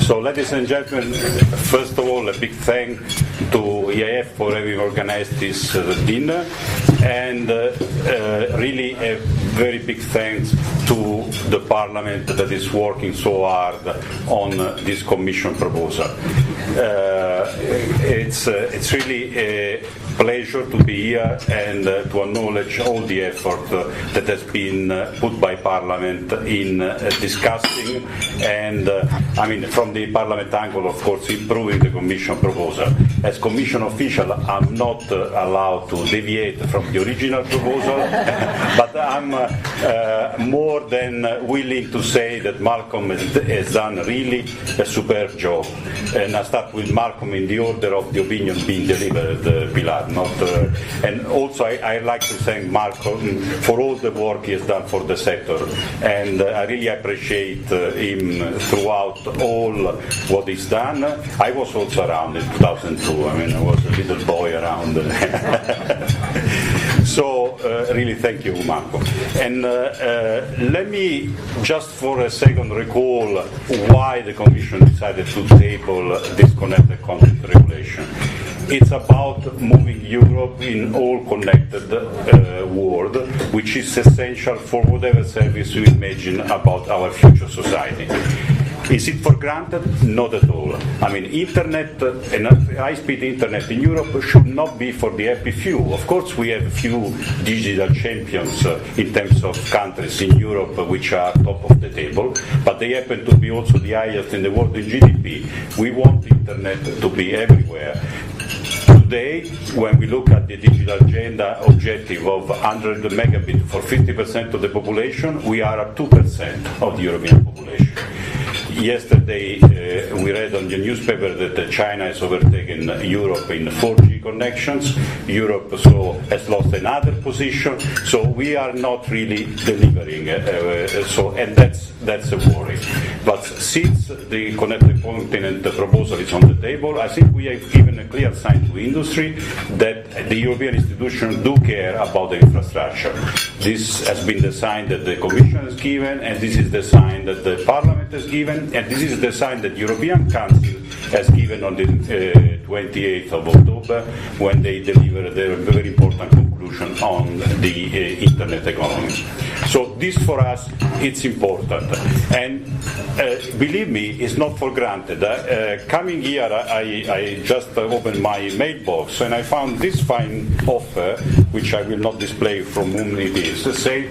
So, ladies and gentlemen, first of all, a big thank to EIF for having organized this dinner, and really a very big thanks to the Parliament that is working so hard on this Commission proposal. It's really a pleasure to be here and to acknowledge all the effort that has been put by Parliament in discussing and, from the Parliament angle, of course, improving the Commission proposal. As Commission official, I'm not allowed to deviate from the original proposal, but I'm more than willing to say that Malcolm has done really a superb job. And I start with Malcolm in the order of the opinion being delivered, Pilar. And also I like to thank Malcolm for all the work he has done for the sector, and I really appreciate him throughout all what he's done. I was also around in 2002. I was a little boy around. So really thank you, Malcolm. And let me just for a second recall why the Commission decided to table this connected content regulation. It's about moving Europe in all connected world, which is essential for whatever service we imagine about our future society. Is it for granted? Not at all. Internet and high-speed internet in Europe should not be for the happy few. Of course, we have a few digital champions in terms of countries in Europe which are top of the table, but they happen to be also the highest in the world in GDP. We want internet to be everywhere. Today, when we look at the digital agenda objective of 100 megabit for 50% of the population, we are at 2% of the European population. Yesterday, we read on the newspaper that China has overtaken Europe in 4G connections. Europe has lost another position. So we are not really delivering. And that's a worry. But since the Connected Continent proposal is on the table, I think we have given a clear sign to industry that the European institutions do care about the infrastructure. This has been the sign that the Commission has given, and this is the sign that the Parliament has given, and this is the sign that the European Council has given on the 28th of October when they delivered their very important conclusion on the internet economy. So this for us, it's important. And believe me, it's not for granted. Coming here, I just opened my mailbox and I found this fine offer, which I will not display from whom it is, say,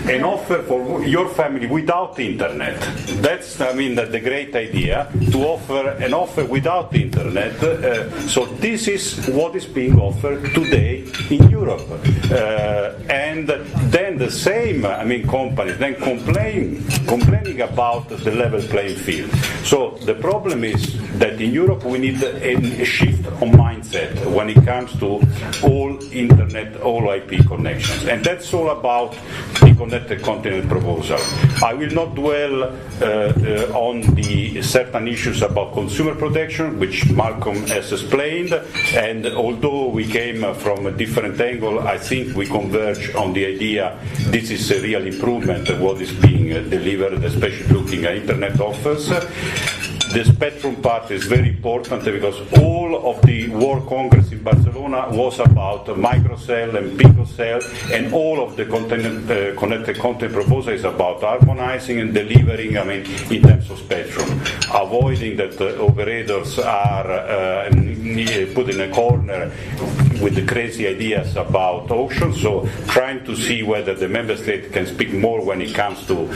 an offer for your family without internet. That's, the great idea, to offer an offer without internet. So this is what is being offered today in Europe. And then the same, companies then complaining about the level playing field. So the problem is that in Europe we need a shift on mindset when it comes to all internet, all IP connections. And that's all about the Connected Continent proposal. I will not dwell on the certain issues about consumer protection, which Malcolm has explained, and although we came from a different angle, I think we converge on the idea this is a real improvement of what is being delivered, especially looking at internet offers. The spectrum part is very important because all of the World Congress in Barcelona was about microcell and picocell, and all of the connected content proposal is about harmonizing and delivering, in terms of spectrum, avoiding that operators are put in a corner with the crazy ideas about auctions. So trying to see whether the member state can speak more when it comes to,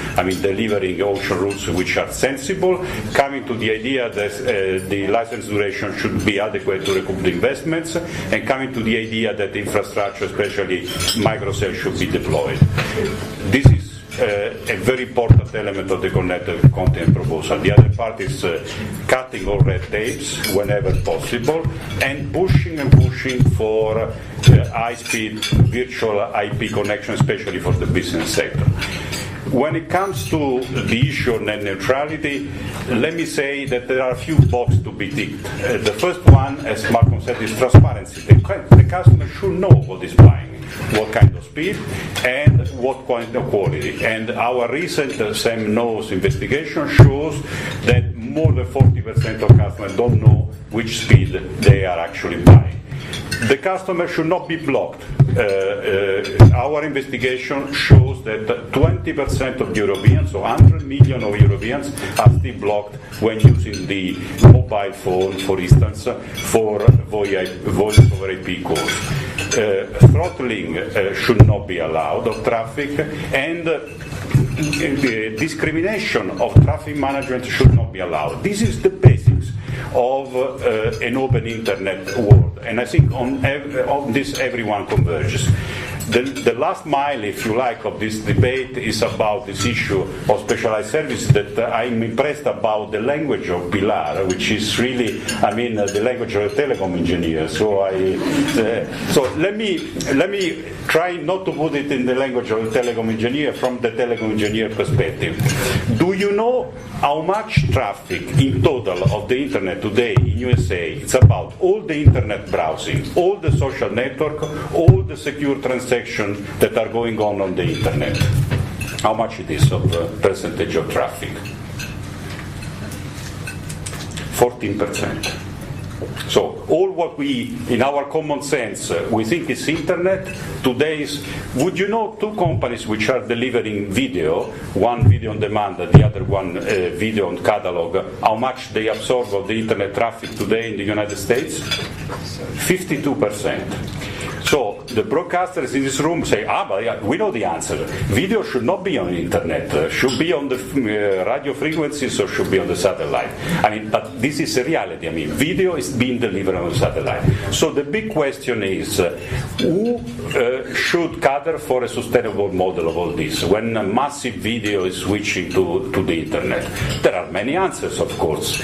delivering auction rules which are sensible, coming to the idea that the license duration should be adequate to recoup the investments, and coming to the idea that infrastructure, especially microcell, should be deployed. This is a very important element of the Connected Content proposal. The other part is cutting all red tapes whenever possible, and pushing for high-speed virtual IP connection, especially for the business sector. When it comes to the issue of net neutrality, let me say that there are a few boxes to be ticked. The first one, as Malcolm said, is transparency. The customer should know what is buying, what kind of speed, and what kind of quality. And our recent Sam Knows investigation shows that more than 40% of customers don't know which speed they are actually buying. The customer should not be blocked. Our investigation shows that 20% of Europeans, so 100 million of Europeans, are still blocked when using the mobile phone, for instance, for voice over IP calls. Throttling should not be allowed of traffic, and discrimination of traffic management should not be allowed. This is the basics of an open internet world, and I think on this everyone converges. The last mile, if you like, of this debate is about this issue of specialized services that I'm impressed about the language of Pilar, which is really, the language of a telecom engineer. So let me try not to put it in the language of a telecom engineer from the telecom engineer perspective. Do you know how much traffic in total of the internet today in USA? It's about all the internet browsing, all the social network, all the secure transactions that are going on the internet. How much it is of percentage of traffic? 14%. So all what we, in our common sense, we think is internet, today is, would you know two companies which are delivering video, one video on demand, the other one video on catalog, how much they absorb of the internet traffic today in the United States? 52%. So the broadcasters in this room say, but yeah, we know the answer. Video should not be on the internet, should be on the radio frequencies or should be on the satellite. But this is a reality. Video is being delivered on the satellite. So the big question is, who should cater for a sustainable model of all this when a massive video is switching to the internet? There are many answers, of course.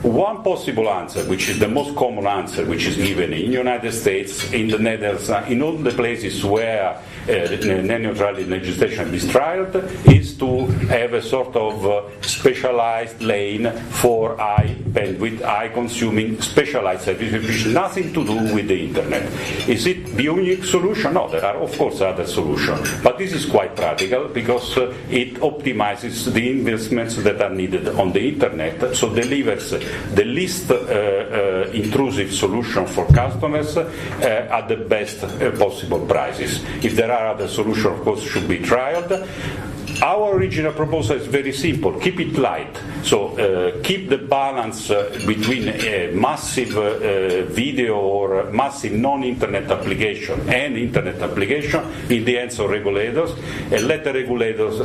One possible answer, which is the most common answer, which is given in the United States, in the Netherlands, in all the places where net neutrality legislation is trialed, is to have a sort of specialized lane for high bandwidth, high consuming specialized services, which has nothing to do with the internet. Is it the unique solution? No, there are of course other solutions, but this is quite practical because it optimizes the investments that are needed on the internet, so delivers the least intrusive solution for customers at the best possible prices. If there are other solutions, of course, should be trialed. Our original proposal is very simple. Keep it light. So keep the balance between massive video or massive non-internet application and internet application in the hands of regulators, and let the regulators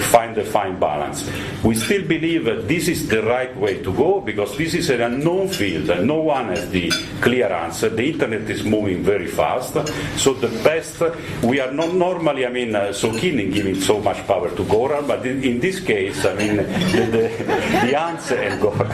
find the fine balance. We still believe that this is the right way to go because this is an unknown field and no one has the clear answer. The internet is moving very fast. So the best, we are not normally, so keen in giving so much power to Goran, but in this case, the answer and Goran.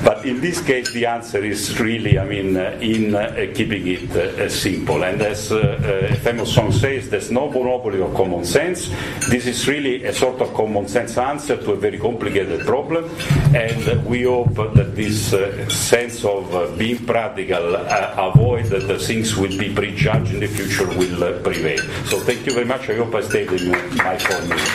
But in this case, the answer is really, in keeping it simple. And as a famous song says, there's no monopoly of common sense. This is really a sort of common sense answer to a very complicated problem, and we hope that this sense of being practical, avoid that the things will be prejudged in the future, will prevail. So thank you very much. I hope I stayed in my 4 minutes.